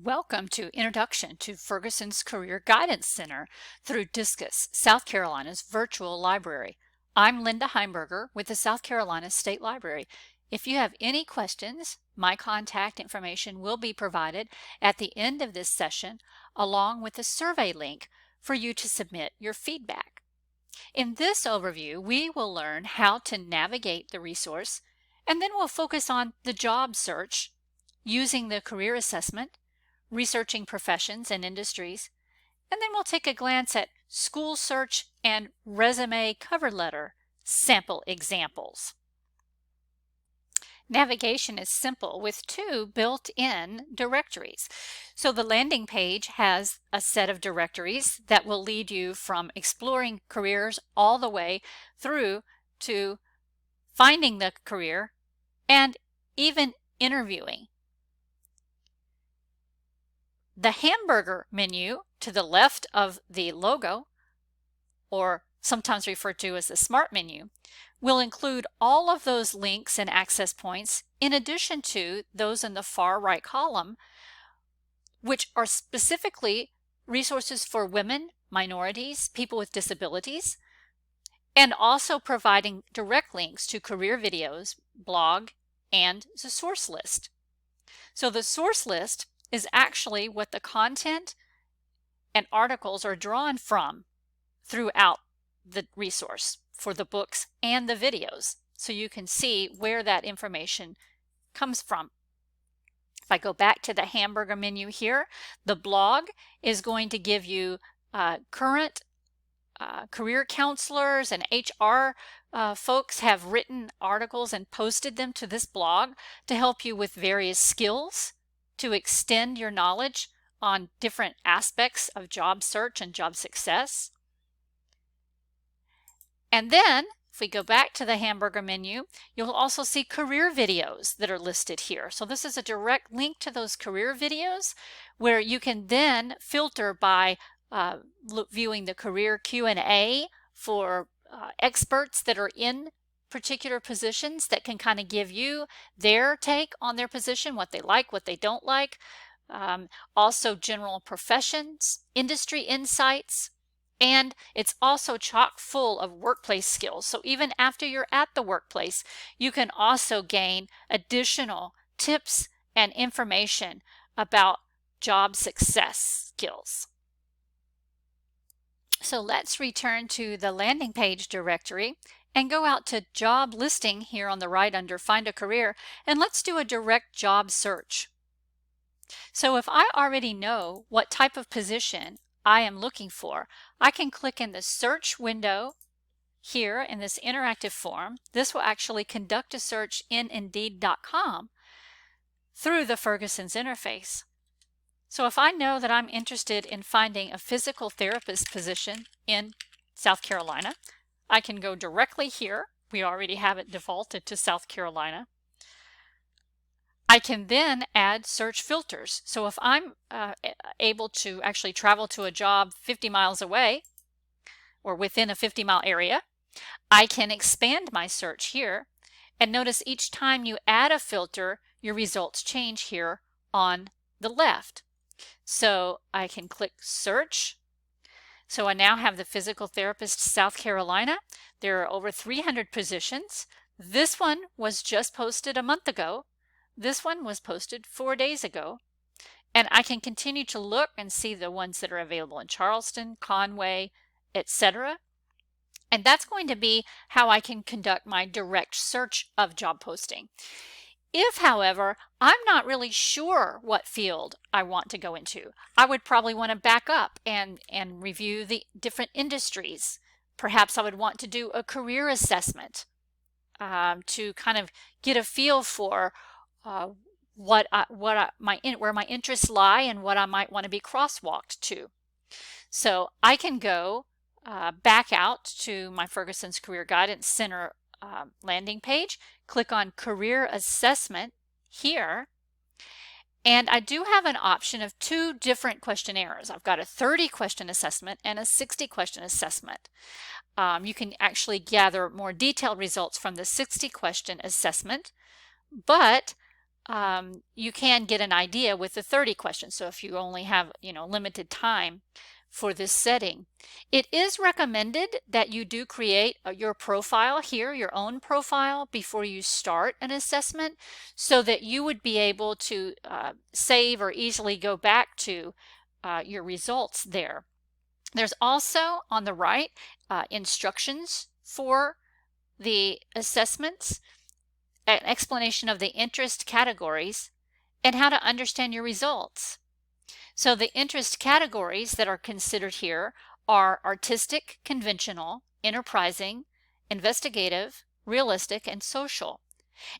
Welcome to Introduction to Ferguson's Career Guidance Center through Discus, South Carolina's virtual library. I'm Linda Heimberger with the South Carolina State Library. If you have any questions, my contact information will be provided at the end of this session, along with a survey link for you to submit your feedback. In this overview, we will learn how to navigate the resource, and then we'll focus on the job search, using the career assessment, researching professions and industries, and then we'll take a glance at school search and resume cover letter sample examples. Navigation is simple with two built-in directories. So the landing page has a set of directories that will lead you from exploring careers all the way through to finding the career and even interviewing. The hamburger menu to the left of the logo, or sometimes referred to as the Smart menu, will include all of those links and access points in addition to those in the far right column, which are specifically resources for women, minorities, people with disabilities, and also providing direct links to career videos, blog, and the source list. So the source list is actually what the content and articles are drawn from throughout the resource for the books and the videos, so you can see where that information comes from. If I go back to the hamburger menu here, the blog is going to give you current career counselors and HR folks have written articles and posted them to this blog to help you with various skills, to extend your knowledge on different aspects of job search and job success. And then, if we go back to the hamburger menu, you'll also see career videos that are listed here. So this is a direct link to those career videos where you can then filter by viewing the career Q&A for experts that are in particular positions that can kind of give you their take on their position, what they like, what they don't like. Also general professions, industry insights, and it's also chock full of workplace skills. So even after you're at the workplace, you can also gain additional tips and information about job success skills. So let's return to the landing page directory and go out to job listing here on the right under find a career, and let's do a direct job search. So if I already know what type of position I am looking for, I can click in the search window here in this interactive form. This will actually conduct a search in Indeed.com through the Ferguson's interface. So if I know that I'm interested in finding a physical therapist position in South Carolina, I can go directly here. We already have it defaulted to South Carolina. I can then add search filters. So if I'm able to actually travel to a job 50 miles away or within a 50-mile area, I can expand my search here. And notice each time you add a filter, your results change here on the left. So I can click search. So I now have the physical therapist South Carolina. There are over 300 positions. This one was just posted a month ago. This one was posted 4 days ago. And I can continue to look and see the ones that are available in Charleston, Conway, etc. And that's going to be how I can conduct my direct search of job posting. If, however, I'm not really sure what field I want to go into, I would probably want to back up and review the different industries. Perhaps I would want to do a career assessment to kind of get a feel for where my interests lie and what I might want to be crosswalked to. So I can go back out to my Ferguson's Career Guidance Center landing page, click on Career Assessment here, and I do have an option of two different questionnaires. I've got a 30-question assessment and a 60-question assessment. You can actually gather more detailed results from the 60-question assessment, but you can get an idea with the 30 questions. So if you only have, limited time for this setting, it is recommended that you do create your profile here, your own profile, before you start an assessment, so that you would be able to save or easily go back to your results there. There's also on the right instructions for the assessments, an explanation of the interest categories, and how to understand your results. So the interest categories that are considered here are artistic, conventional, enterprising, investigative, realistic, and social.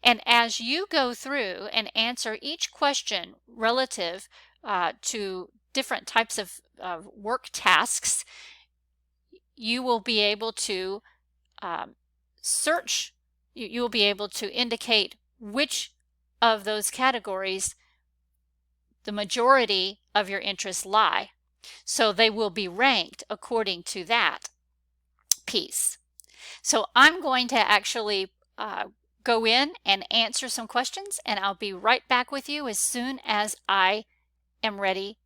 And as you go through and answer each question relative to different types of work tasks, you will be able to search, you will be able to indicate which of those categories the majority of your interests lie. So they will be ranked according to that piece. So I'm going to actually go in and answer some questions, and I'll be right back with you as soon as I am ready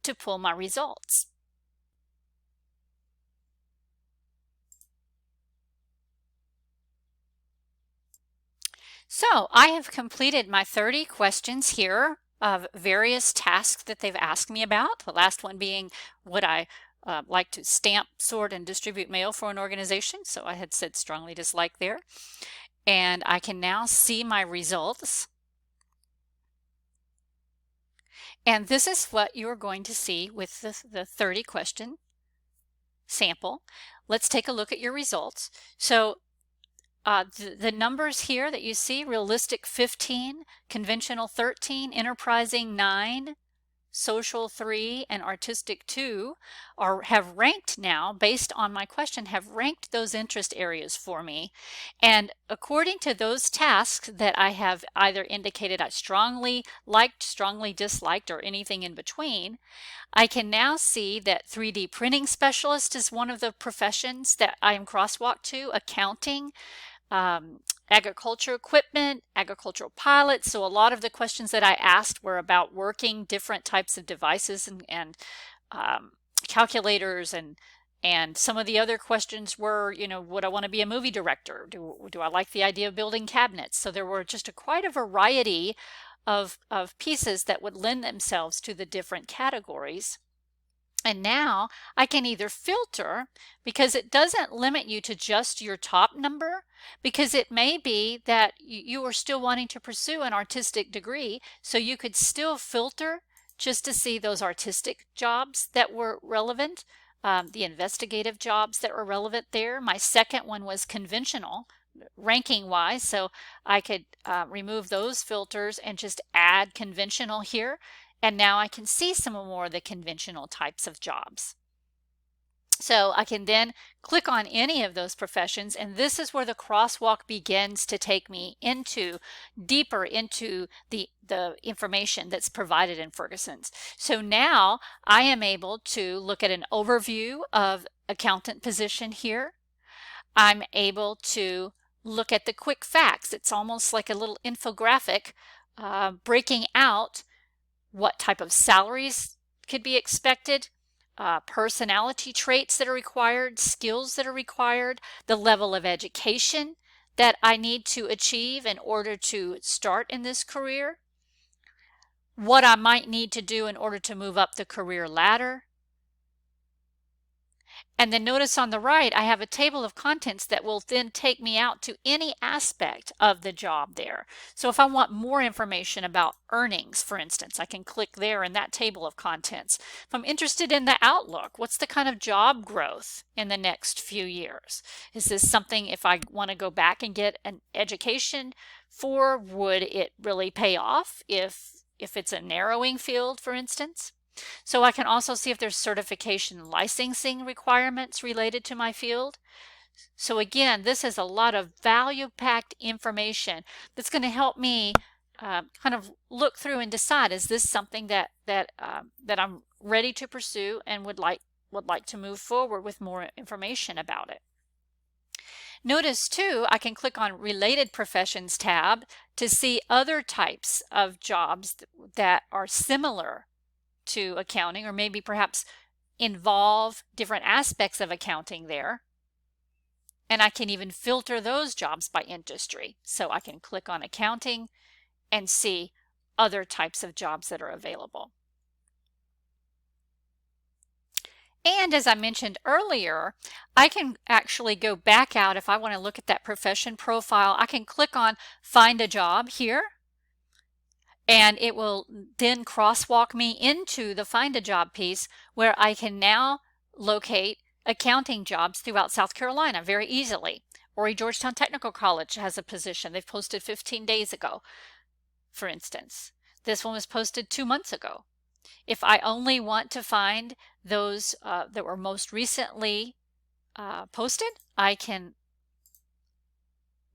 to pull my results. So I have completed my 30 questions here of various tasks that they've asked me about. The last one being, would I like to stamp, sort, and distribute mail for an organization? So I had said strongly dislike there. And I can now see my results. And this is what you're going to see with the 30 question sample. Let's take a look at your results. So the numbers here that you see, realistic 15, conventional 13, enterprising 9, social 3, and artistic 2 have ranked now, based on my question, have ranked those interest areas for me. And according to those tasks that I have either indicated I strongly liked, strongly disliked, or anything in between, I can now see that 3D printing specialist is one of the professions that I am crosswalked to, accounting, agriculture equipment, agricultural pilots. So a lot of the questions that I asked were about working different types of devices and calculators, and some of the other questions were, would I want to be a movie director? Do I like the idea of building cabinets? So there were just quite a variety of pieces that would lend themselves to the different categories. And now I can either filter, because it doesn't limit you to just your top number, because it may be that you are still wanting to pursue an artistic degree, so you could still filter just to see those artistic jobs that were relevant, the investigative jobs that were relevant there. My second one was conventional, ranking wise, so I could remove those filters and just add conventional here. And now I can see some more of the conventional types of jobs. So I can then click on any of those professions, and this is where the crosswalk begins to take me deeper into the information that's provided in Ferguson's. So now I am able to look at an overview of accountant position here. I'm able to look at the quick facts. It's almost like a little infographic breaking out what type of salaries could be expected, personality traits that are required, skills that are required, the level of education that I need to achieve in order to start in this career, what I might need to do in order to move up the career ladder. And then notice on the right, I have a table of contents that will then take me out to any aspect of the job there. So if I want more information about earnings, for instance, I can click there in that table of contents. If I'm interested in the outlook, what's the kind of job growth in the next few years? Is this something, if I want to go back and get an education for, would it really pay off if it's a narrowing field, for instance? So I can also see if there's certification licensing requirements related to my field. So again, this is a lot of value-packed information that's going to help me kind of look through and decide, is this something that I'm ready to pursue and would like to move forward with more information about it. Notice too, I can click on Related Professions tab to see other types of jobs that are similar to accounting, or maybe perhaps involve different aspects of accounting there. And I can even filter those jobs by industry. So I can click on accounting and see other types of jobs that are available. And as I mentioned earlier, I can actually go back out if I want to look at that profession profile. I can click on Find a Job here, and it will then crosswalk me into the Find a Job piece where I can now locate accounting jobs throughout South Carolina very easily. Horry Georgetown Technical College has a position. They've posted 15 days ago, for instance. This one was posted 2 months ago. If I only want to find those that were most recently posted, I can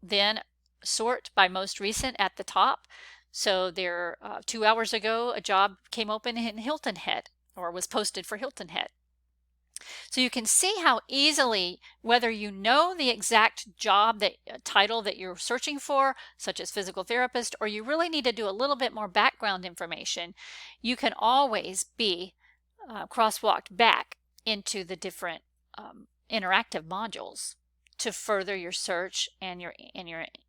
then sort by most recent at the top. So there, 2 hours ago, a job came open in Hilton Head, or was posted for Hilton Head. So you can see how easily, whether you know the exact job title that you're searching for, such as physical therapist, or you really need to do a little bit more background information, you can always be crosswalked back into the different interactive modules to further your search and your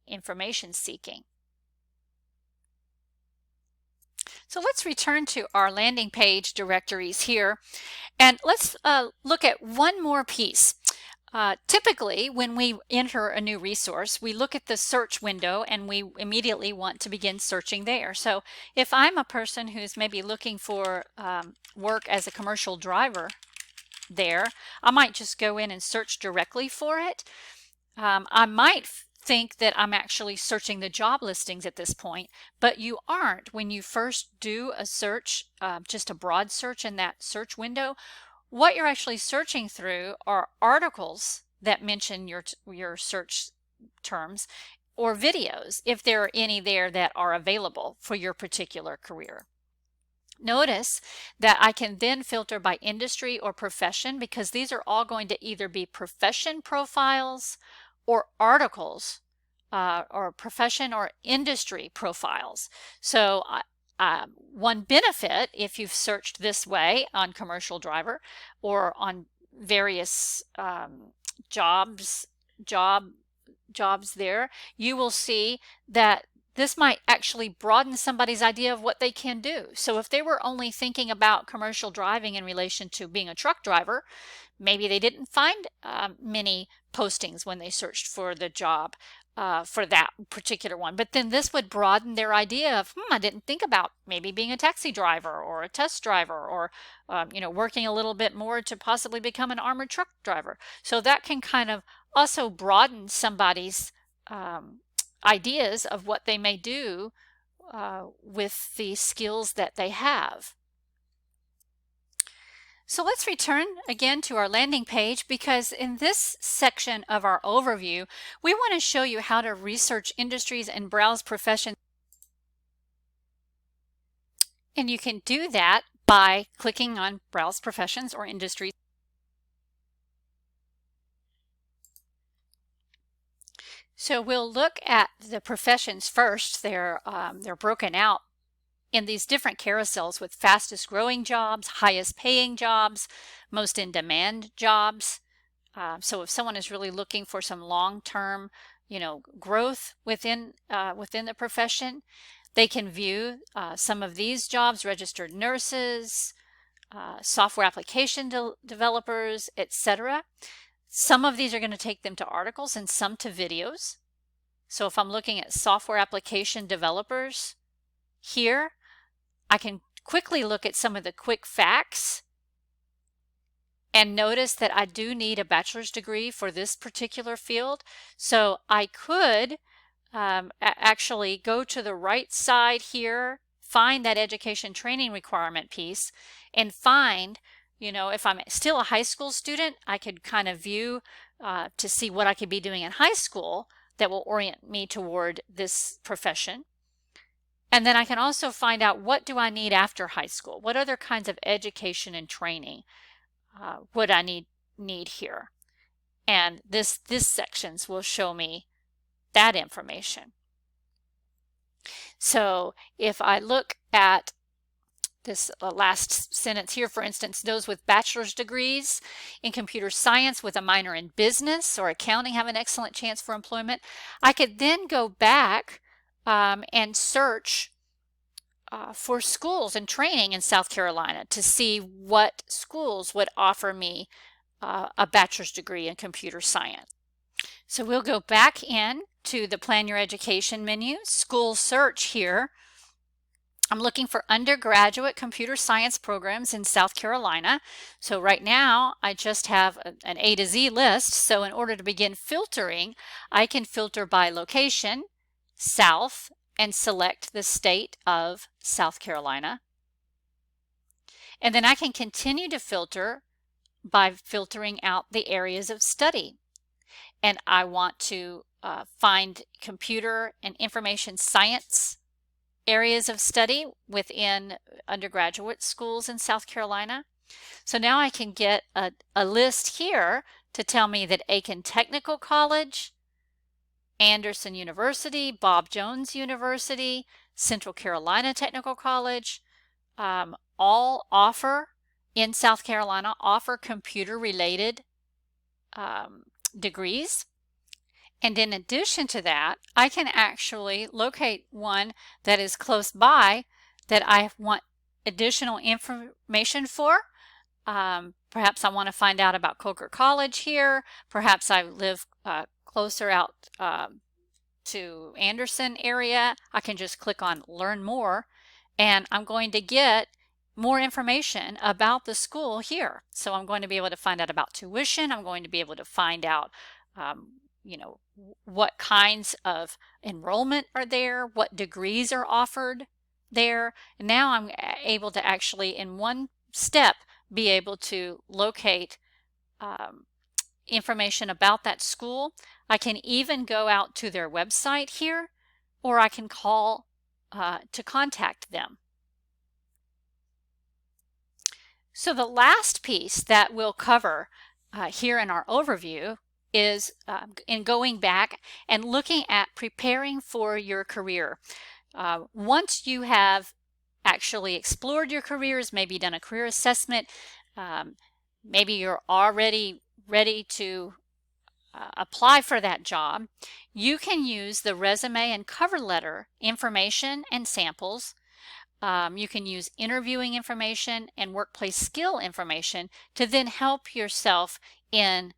information seeking. So let's return to our landing page directories here, and let's look at one more piece. Typically, when we enter a new resource, we look at the search window and we immediately want to begin searching there. So if I'm a person who's maybe looking for work as a commercial driver there, I might just go in and search directly for it. I might think that I'm actually searching the job listings at this point, but you aren't. When you first do a search, just a broad search in that search window, what you're actually searching through are articles that mention your search terms, or videos, if there are any there that are available for your particular career. Notice that I can then filter by industry or profession, because these are all going to either be profession profiles or articles, or profession or industry profiles. So one benefit, if you've searched this way on commercial driver or on various jobs there, you will see that this might actually broaden somebody's idea of what they can do. So if they were only thinking about commercial driving in relation to being a truck driver, maybe they didn't find many postings when they searched for the job for that particular one. But then this would broaden their idea of, I didn't think about maybe being a taxi driver or a test driver, or working a little bit more to possibly become an armored truck driver. So that can kind of also broaden somebody's ideas of what they may do with the skills that they have. So let's return again to our landing page, because in this section of our overview, we want to show you how to research industries and browse professions. And you can do that by clicking on Browse Professions or Industries. So we'll look at the professions first. They're broken out in these different carousels with fastest growing jobs, highest paying jobs, most in demand jobs. So if someone is really looking for some long-term, growth within the profession, they can view some of these jobs: registered nurses, software application developers, etc. Some of these are going to take them to articles and some to videos. So if I'm looking at software application developers here, I can quickly look at some of the quick facts and notice that I do need a bachelor's degree for this particular field. So I could actually go to the right side here, find that education training requirement piece, and find, if I'm still a high school student, I could kind of view to see what I could be doing in high school that will orient me toward this profession. And then I can also find out, what do I need after high school? What other kinds of education and training would I need here? and this sections will show me that information. So if I look at this last sentence here, for instance, those with bachelor's degrees in computer science with a minor in business or accounting have an excellent chance for employment. I could then go back and search for schools and training in South Carolina to see what schools would offer me a bachelor's degree in computer science. So we'll go back in to the Plan Your Education menu, School Search here. I'm looking for undergraduate computer science programs in South Carolina. So right now I just have an A to Z list. So in order to begin filtering, I can filter by location, South, and select the state of South Carolina. And then I can continue to filter by filtering out the areas of study. And I want to find computer and information science areas of study within undergraduate schools in South Carolina. So now I can get a list here to tell me that Aiken Technical College, Anderson University, Bob Jones University, Central Carolina Technical College, all offer in South Carolina, offer computer-related degrees. And in addition to that, I can actually locate one that is close by that I want additional information for. Perhaps I want to find out about Coker College here. Perhaps I live closer out to Anderson area. I can just click on Learn More, and I'm going to get more information about the school here. So I'm going to be able to find out about tuition. I'm going to be able to find out what kinds of enrollment are there, what degrees are offered there. And now I'm able to actually, in one step, be able to locate information about that school. I can even go out to their website here, or I can call to contact them. So the last piece that we'll cover here in our overview is in going back and looking at preparing for your career. Once you have actually explored your careers, maybe done a career assessment, maybe you're already ready to apply for that job, you can use the resume and cover letter information and samples. You can use interviewing information and workplace skill information to then help yourself in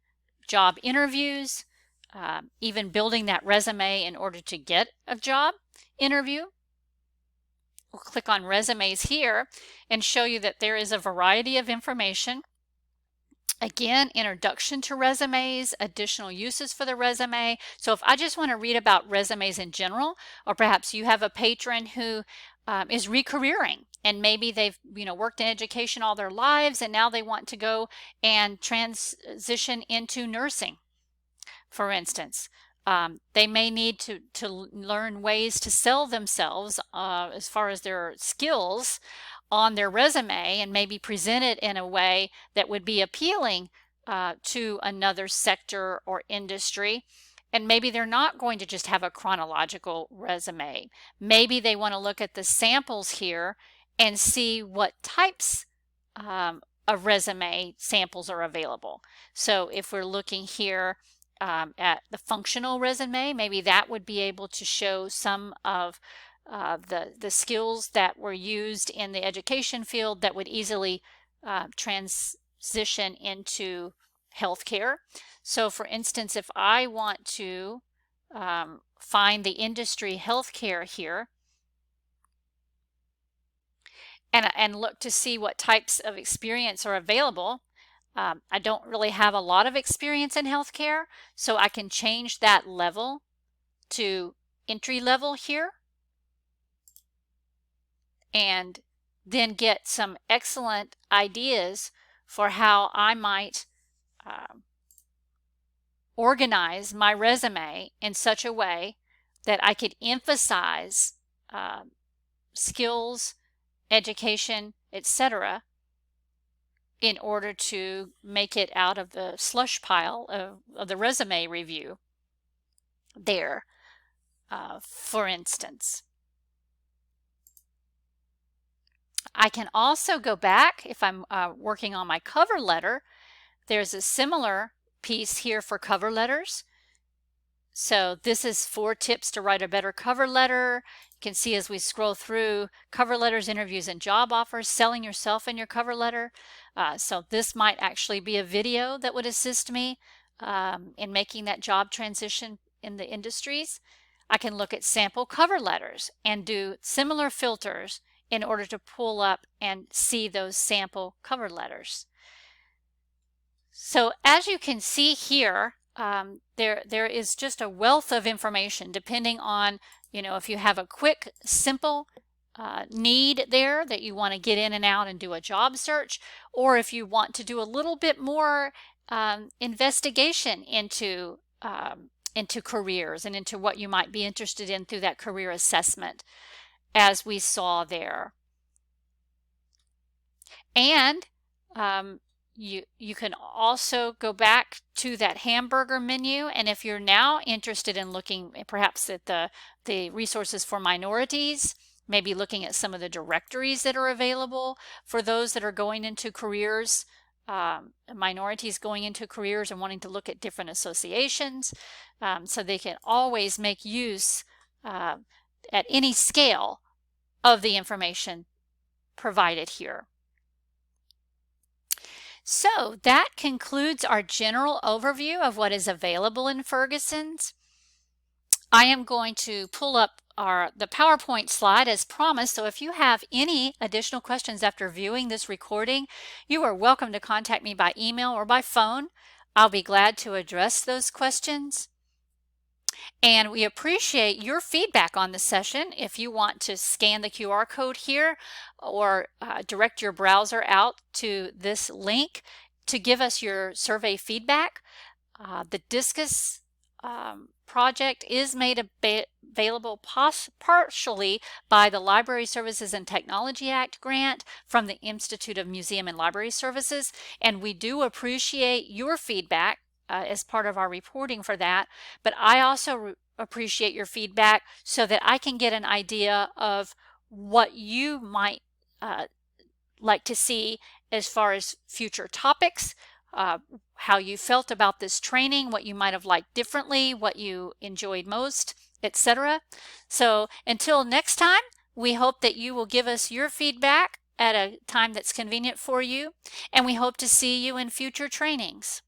job interviews, even building that resume in order to get a job interview. We'll click on resumes here and show you that there is a variety of information. Again, introduction to resumes, additional uses for the resume. So if I just want to read about resumes in general, or perhaps you have a patron who is recareering and maybe they've worked in education all their lives and now they want to go and transition into nursing, for instance. They may need to learn ways to sell themselves as far as their skills on their resume and maybe present it in a way that would be appealing to another sector or industry. And maybe they're not going to just have a chronological resume. Maybe they want to look at the samples here and see what types of resume samples are available. So if we're looking here at the functional resume, maybe that would be able to show some of the skills that were used in the education field that would easily transition into healthcare. So for instance, if I want to find the industry healthcare here and look to see what types of experience are available, I don't really have a lot of experience in healthcare, so I can change that level to entry level here and then get some excellent ideas for how I might organize my resume in such a way that I could emphasize skills, education, etc., in order to make it out of the slush pile of the resume review there, for instance. I can also go back if I'm working on my cover letter. There's a similar piece here for cover letters. So this is 4 tips to write a better cover letter. You can see as we scroll through cover letters, interviews, and job offers, selling yourself in your cover letter. So this might actually be a video that would assist me in making that job transition in the industries. I can look at sample cover letters and do similar filters in order to pull up and see those sample cover letters. So as you can see here, there is just a wealth of information depending on, if you have a quick, simple need there that you want to get in and out and do a job search, or if you want to do a little bit more investigation into careers and into what you might be interested in through that career assessment, as we saw there. And you can also go back to that hamburger menu, and if you're now interested in looking perhaps at the resources for minorities, maybe looking at some of the directories that are available for those that are going into careers, minorities going into careers and wanting to look at different associations, so they can always make use at any scale of the information provided here. So that concludes our general overview of what is available in Ferguson's. I am going to pull up the PowerPoint slide as promised, so if you have any additional questions after viewing this recording, you are welcome to contact me by email or by phone. I'll be glad to address those questions. And we appreciate your feedback on the session. If you want to scan the QR code here or direct your browser out to this link to give us your survey feedback. The Discus project is made available partially by the Library Services and Technology Act grant from the Institute of Museum and Library Services, and we do appreciate your feedback as part of our reporting for that. But I also appreciate your feedback so that I can get an idea of what you might like to see as far as future topics, how you felt about this training, what you might have liked differently, what you enjoyed most, etc. So until next time, we hope that you will give us your feedback at a time that's convenient for you, and we hope to see you in future trainings.